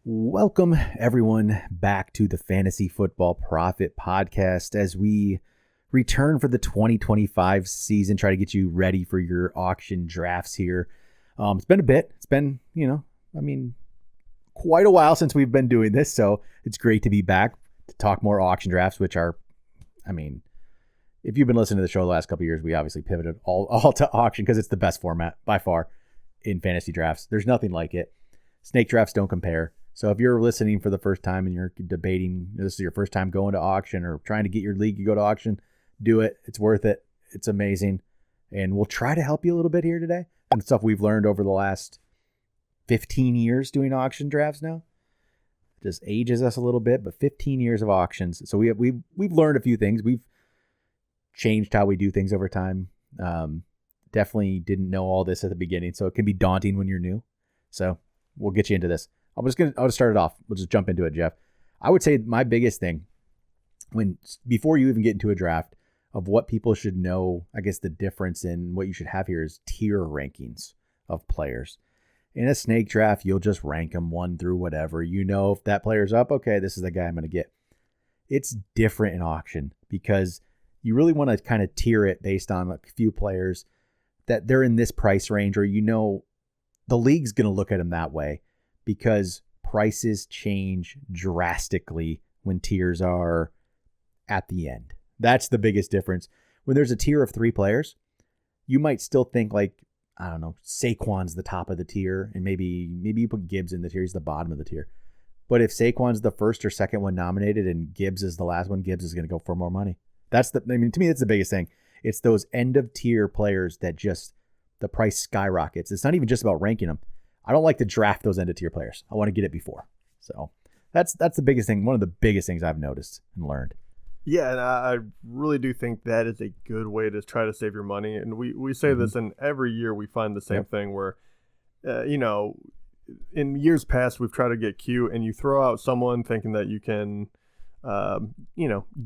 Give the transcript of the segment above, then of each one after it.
Welcome, everyone, back to the Fantasy Football Profit Podcast as we return for the 2025 season, try to get you ready for your auction drafts here. It's been a bit. It's been, quite a while since we've been doing this, so it's great to be back to talk more auction drafts, which are, if you've been listening to the show the last couple of years, we obviously pivoted all to auction because it's the best format by far in fantasy drafts. There's nothing like it. Snake drafts don't compare. So if you're listening for the first time and you're debating, this is your first time going to auction or trying to get your league to go to auction, do it. It's worth it. It's amazing. And we'll try to help you a little bit here today. And stuff we've learned over the last 15 years doing auction drafts now. It just ages us a little bit, but 15 years of auctions. So we've learned a few things. We've changed how we do things over time. Definitely didn't know all this at the beginning, so it can be daunting when you're new. So we'll get you into this. I'll just start it off. We'll just jump into it, Jeff. I would say my biggest thing before you even get into a draft of what people should know, I guess the difference in what you should have here is tier rankings of players. In a snake draft, you'll just rank them 1 through whatever. You know, if that player's up, okay, this is the guy I'm going to get. It's different in auction because you really want to kind of tier it based on a few players that they're in this price range, or the league's going to look at them that way. Because prices change drastically when tiers are at the end. That's the biggest difference. When there's a tier of 3 players, you might still think Saquon's the top of the tier, and maybe you put Gibbs in the tier. He's the bottom of the tier. But if Saquon's the first or second one nominated and Gibbs is the last one, Gibbs is going to go for more money. To me, that's the biggest thing. It's those end of tier players that just the price skyrockets. It's not even just about ranking them. I don't like to draft those end of tier players. I want to get it before. So that's the biggest thing. One of the biggest things I've noticed and learned. Yeah, and I really do think that is a good way to try to save your money. And we say this, and every year we find the same thing where, in years past, we've tried to get cute, and you throw out someone thinking that you can,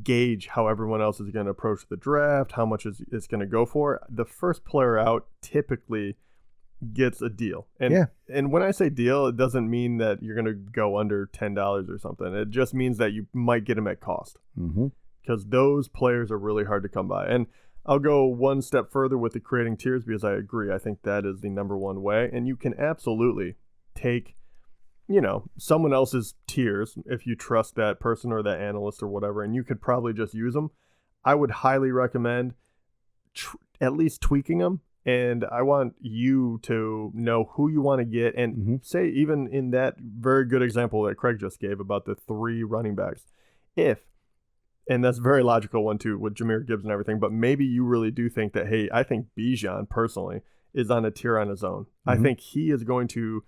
gauge how everyone else is going to approach the draft, how much it's going to go for. The first player out typically gets a deal. And when I say deal, it doesn't mean that you're going to go under $10 or something. It just means that you might get them at cost. Because those players are really hard to come by. And I'll go one step further with the creating tiers because I agree. I think that is the number one way. And you can absolutely take, someone else's tiers if you trust that person or that analyst or whatever, and you could probably just use them. I would highly recommend at least tweaking them. And I want you to know who you want to get. And say, even in that very good example that Craig just gave about the 3 running backs, and that's a very logical one too with Jahmyr Gibbs and everything, but maybe you really do think that, hey, I think Bijan personally is on a tier on his own. I think he is going to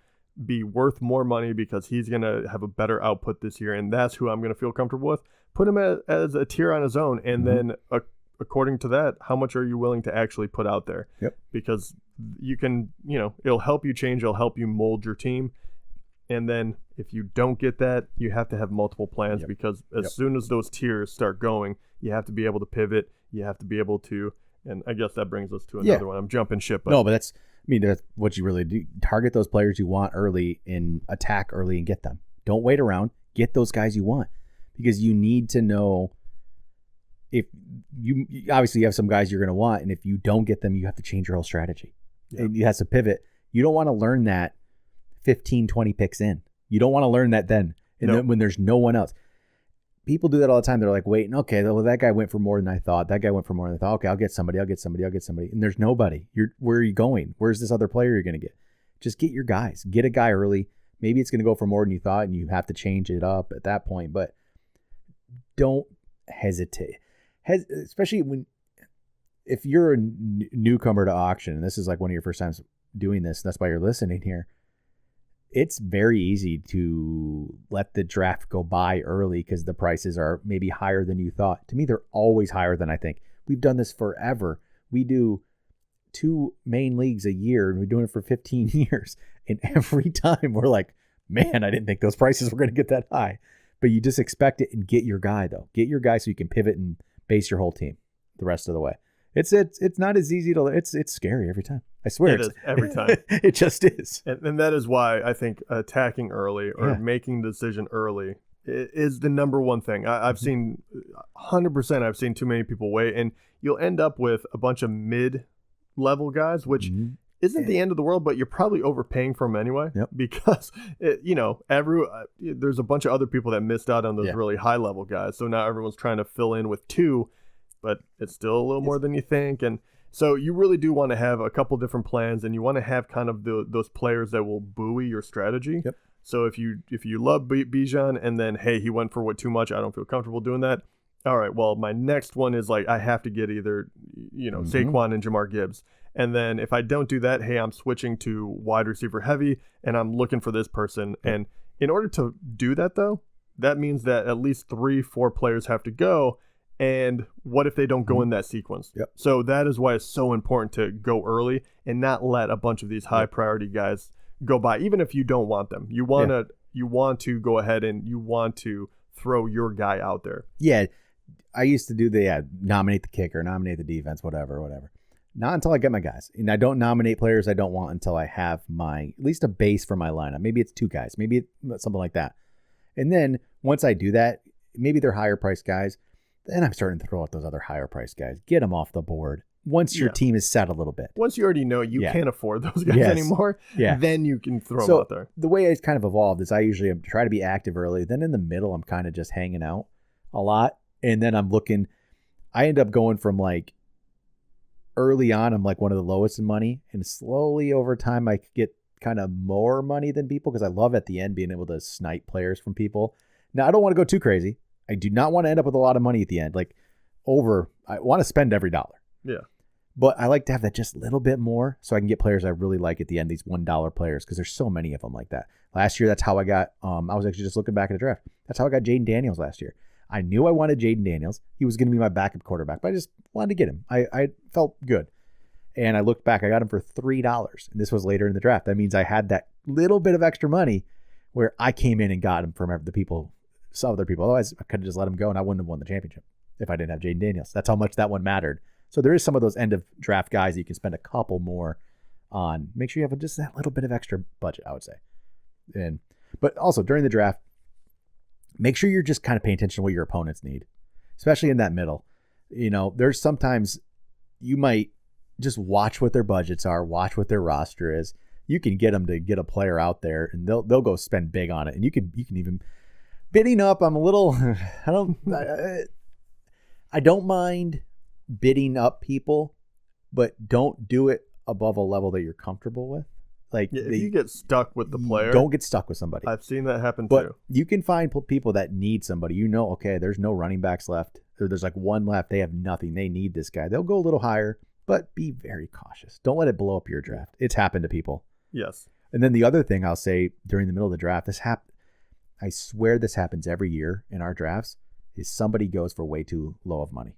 be worth more money because he's going to have a better output this year. And that's who I'm going to feel comfortable with. Put him as a tier on his own. And then according to that, how much are you willing to actually put out there? Because you can, it'll help you change, it'll help you mold your team. And then if you don't get that, you have to have multiple plans because as soon as those tiers start going, you have to be able to pivot. You have to be able to, and I guess that brings us to another one. I'm jumping ship. But that's what you really do. Target those players you want early and attack early and get them. Don't wait around. Get those guys you want because you need to know. If you obviously have some guys you're going to want, and if you don't get them, you have to change your whole strategy. And you have to pivot. You don't want to learn that 15, 20 picks in. You don't want to learn that then. And then when there's no one else. People do that all the time. They're like, waiting, okay, well, that guy went for more than I thought. That guy went for more than I thought. Okay, I'll get somebody. And there's nobody. Where are you going? Where's this other player you're going to get? Just get your guys. Get a guy early. Maybe it's going to go for more than you thought, and you have to change it up at that point. But don't hesitate. Especially if you're a newcomer to auction, and this is like one of your first times doing this, that's why you're listening here, it's very easy to let the draft go by early because the prices are maybe higher than you thought. To me, they're always higher than I think. We've done this forever. We do 2 main leagues a year, and we're doing it for 15 years. And every time we're like, man, I didn't think those prices were going to get that high. But you just expect it and get your guy, though. Get your guy so you can pivot and base your whole team the rest of the way. It's not as easy to. It's scary every time. I swear it is every time. It just is. And that is why I think attacking early or making the decision early is the number one thing. I've seen 100%. I've seen too many people wait, and you'll end up with a bunch of mid-level guys, which isn't the end of the world, but you're probably overpaying for them anyway. Yep. Because there's a bunch of other people that missed out on those really high-level guys. So now everyone's trying to fill in with 2, but it's still a little more than you think. And so you really do want to have a couple different plans, and you want to have kind of those players that will buoy your strategy. Yep. So if you love Bijan and then, hey, he went for too much, I don't feel comfortable doing that. All right, well, my next one is like I have to get either, Saquon and Jamar Gibbs. And then if I don't do that, hey, I'm switching to wide receiver heavy, and I'm looking for this person. And in order to do that, though, that means that at least 3-4 players have to go. And what if they don't go in that sequence? Yep. So that is why it's so important to go early and not let a bunch of these high priority guys go by, even if you don't want them. You want to go ahead and you want to throw your guy out there. Yeah. I used to do nominate the kicker, nominate the defense, whatever. Not until I get my guys. And I don't nominate players I don't want until I have at least a base for my lineup. Maybe it's 2 guys, maybe it's something like that. And then once I do that, maybe they're higher priced guys. Then I'm starting to throw out those other higher priced guys. Get them off the board. Once your team is set a little bit. Once you already know you can't afford those guys anymore, then you can throw them out there. The way it's kind of evolved is I usually try to be active early. Then in the middle, I'm kind of just hanging out a lot. And then I end up going from like early on, I'm like one of the lowest in money. And slowly over time, I get kind of more money than people because I love at the end being able to snipe players from people. Now, I don't want to go too crazy. I do not want to end up with a lot of money at the end. I want to spend every dollar. Yeah. But I like to have that just a little bit more so I can get players I really like at the end, these $1 players, because there's so many of them like that. Last year, that's how I got, I was actually just looking back at the draft. That's how I got Jaden Daniels last year. I knew I wanted Jaden Daniels. He was going to be my backup quarterback, but I just wanted to get him. I felt good. And I looked back, I got him for $3. And this was later in the draft. That means I had that little bit of extra money where I came in and got him from some other people. Otherwise, I could have just let him go and I wouldn't have won the championship if I didn't have Jaden Daniels. That's how much that one mattered. So there is some of those end of draft guys that you can spend a couple more on. Make sure you have just that little bit of extra budget, I would say. But also during the draft, make sure you're just kind of paying attention to what your opponents need, especially in that middle. There's sometimes you might just watch what their budgets are, watch what their roster is. You can get them to get a player out there and they'll go spend big on it. And you can even bidding up. I'm a little, I don't mind bidding up people, but don't do it above a level that you're comfortable with. If you get stuck with the player, don't get stuck with somebody. I've seen that happen but too. You can find people that need somebody. Okay, there's no running backs left. Or there's like one left. They have nothing. They need this guy. They'll go a little higher, but be very cautious. Don't let it blow up your draft. It's happened to people. Yes. And then the other thing I'll say during the middle of the draft, I swear this happens every year in our drafts, is somebody goes for way too low of money.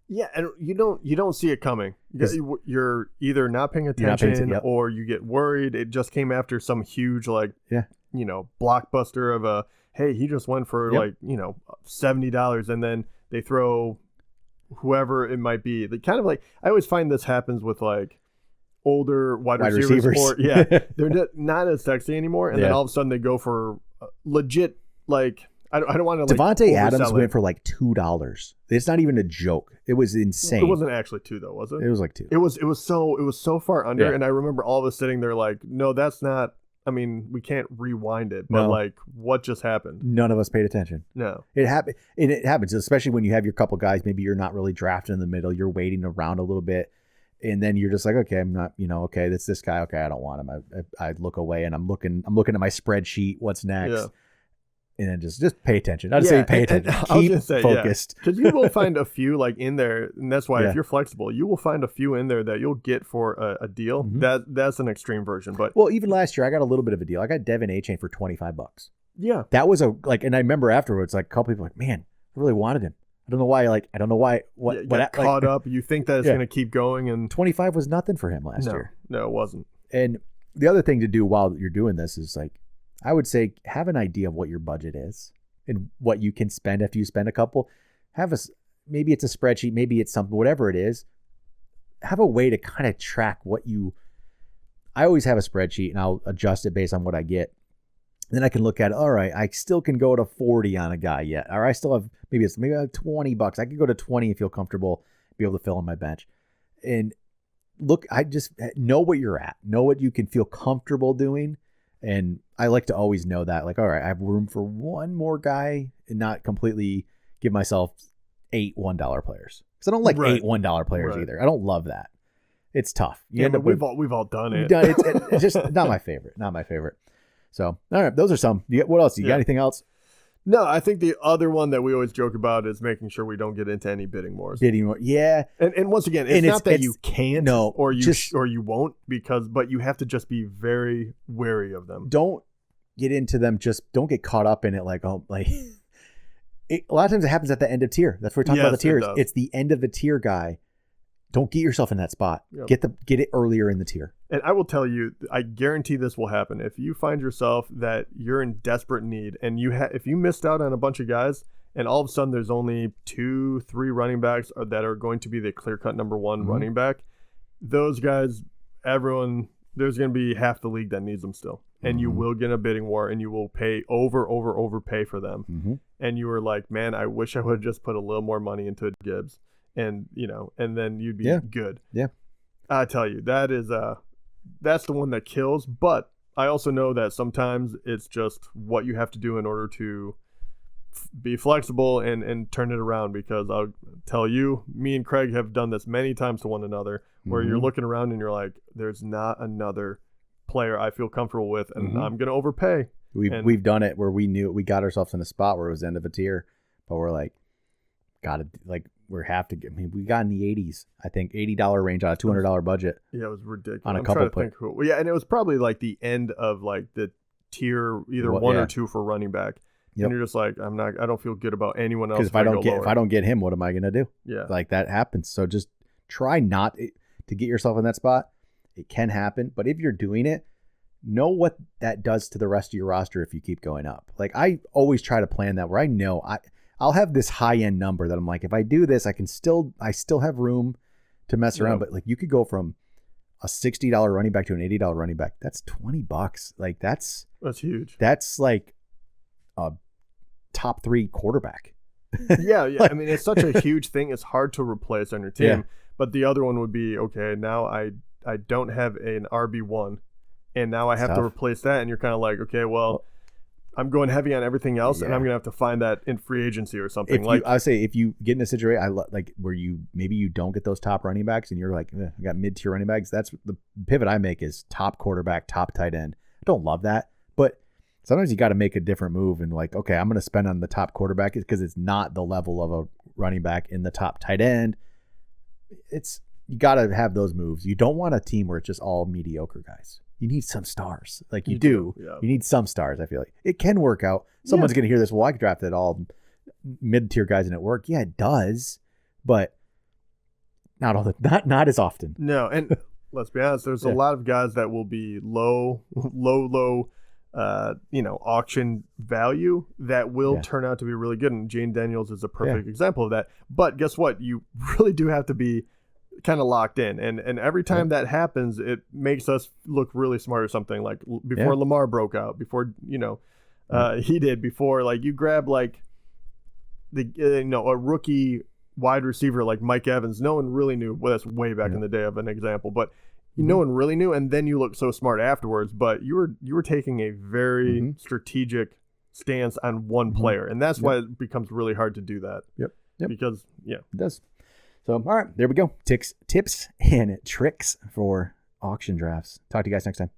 Yeah, and you don't see it coming. You're either not paying attention or you get worried. It just came after some huge blockbuster of hey, he just went for $70, and then they throw whoever it might be. They kind of I always find this happens with older wide receivers. Or they're not as sexy anymore, and then all of a sudden they go for legit I don't want to Devontae Adams went for $2. It's not even a joke. It was insane. It wasn't actually 2 though, was it? It was like 2. It was so far under, and I remember all of us sitting there no, that's not. I mean, we can't rewind it, but what just happened? None of us paid attention. No, it happened, and it happens, especially when you have your couple guys. Maybe you're not really drafted in the middle. You're waiting around a little bit, and then you're just like, okay, I'm not. Okay, that's this guy. Okay, I don't want him. I look away, and I'm looking at my spreadsheet. What's next? Yeah. And then just pay attention. I'd say pay attention. Keep focused. Because you will find a few in there, and that's why if you're flexible, you will find a few in there that you'll get for a deal. Mm-hmm. That's an extreme version. But even last year, I got a little bit of a deal. I got Devin A-Chain for $25. Yeah, that was and I remember afterwards, a couple people man, I really wanted him. I don't know why. I don't know why. What caught up? You think that it's going to keep going, and 25 was nothing for him last year. No, it wasn't. And the other thing to do while you're doing this is I would say have an idea of what your budget is and what you can spend after you spend a couple. Maybe it's a spreadsheet, maybe it's something, whatever it is. have a way to kind of track what you. I always have a spreadsheet and I'll adjust it based on what I get. And then I can look at, all right, I still can go to 40 on a guy yet. Or I still have maybe I have $20. I could go to 20 and feel comfortable, be able to fill on my bench. And look, I just know what you're at, know what you can feel comfortable doing. And I like to always know that, like, all right, I have room for one more guy and not completely give myself 8 $1 players. Because I don't like 8 $1 players either. I don't love that. It's tough. We've all done it. It's just not my favorite. Not my favorite. So, all right, those are some. What else? You got anything else? No, I think the other one that we always joke about is making sure we don't get into any bidding wars. Yeah. And once again, it's not that you can't or you won't, but you have to just be very wary of them. Don't get into them. Just don't get caught up in it. A lot of times it happens at the end of tier. That's what we're talking about the tiers. It's the end of the tier guy. Don't get yourself in that spot. Yep. Get it earlier in the tier. And I will tell you, I guarantee this will happen. If you find yourself that you're in desperate need and if you missed out on a bunch of guys and all of a sudden there's only 2-3 running backs that are going to be the clear-cut number one running back, those guys, there's going to be half the league that needs them still. And you will get a bidding war and you will pay overpay for them. And you were like, man, I wish I would have just put a little more money into Gibbs. And and then you'd be good. Yeah, I tell you, that's the one that kills. But I also know that sometimes it's just what you have to do in order to be flexible and turn it around. Because I'll tell you, me and Craig have done this many times to one another, where you're looking around and you're like, "There's not another player I feel comfortable with, and I'm gonna overpay." We've done it where we knew we got ourselves in a spot where it was the end of a tier, but we're like, we got in the 80s, I think $80 range on a $200 budget. Yeah, it was ridiculous. On a couple players. Yeah, and it was probably like the end of like the tier, either one or two for running back. Yep. And you're just like, I don't feel good about anyone else. Because if I don't get him, what am I gonna do? Yeah, like that happens. So just try not to get yourself in that spot. It can happen, but if you're doing it, know what that does to the rest of your roster if you keep going up. Like I always try to plan that where I know I'll have this high end number that I'm like, if I do this, I still have room to mess around. But like you could go from a $60 running back to an $80 running back. That's $20. Like that's huge. That's like a top 3 quarterback. Yeah. I mean, it's such a huge thing. It's hard to replace on your team. Yeah. But the other one would be, okay, now I don't have an RB1 and now I have to replace that. And you're kind of like, okay, well, I'm going heavy on everything else, and I'm gonna have to find that in free agency or something. I say if you get in a situation where maybe you don't get those top running backs, and you're like, I got mid-tier running backs. That's the pivot I make is top quarterback, top tight end. I don't love that, but sometimes you got to make a different move and like, okay, I'm gonna spend on the top quarterback because it's not the level of a running back in the top tight end. You got to have those moves. You don't want a team where it's just all mediocre guys. You need some stars. Like you do. Yeah. You need some stars, I feel like. It can work out. Someone's going to hear this, well, I drafted all mid-tier guys and it worked. Yeah, it does. But not as often. No, and let's be honest, there's a lot of guys that will be low auction value that will turn out to be really good. And Jane Daniels is a perfect example of that. But guess what? You really do have to be kind of locked in, and every time that happens, it makes us look really smart or something. Like before Lamar broke out, before he did, before like you grab like a rookie wide receiver like Mike Evans. No one really knew. Well, that's way back in the day of an example, but no one really knew. And then you look so smart afterwards. But you were taking a very strategic stance on one player, and that's why it becomes really hard to do that. Yep. Because it does. So, all right, there we go. Tips and tricks for auction drafts. Talk to you guys next time.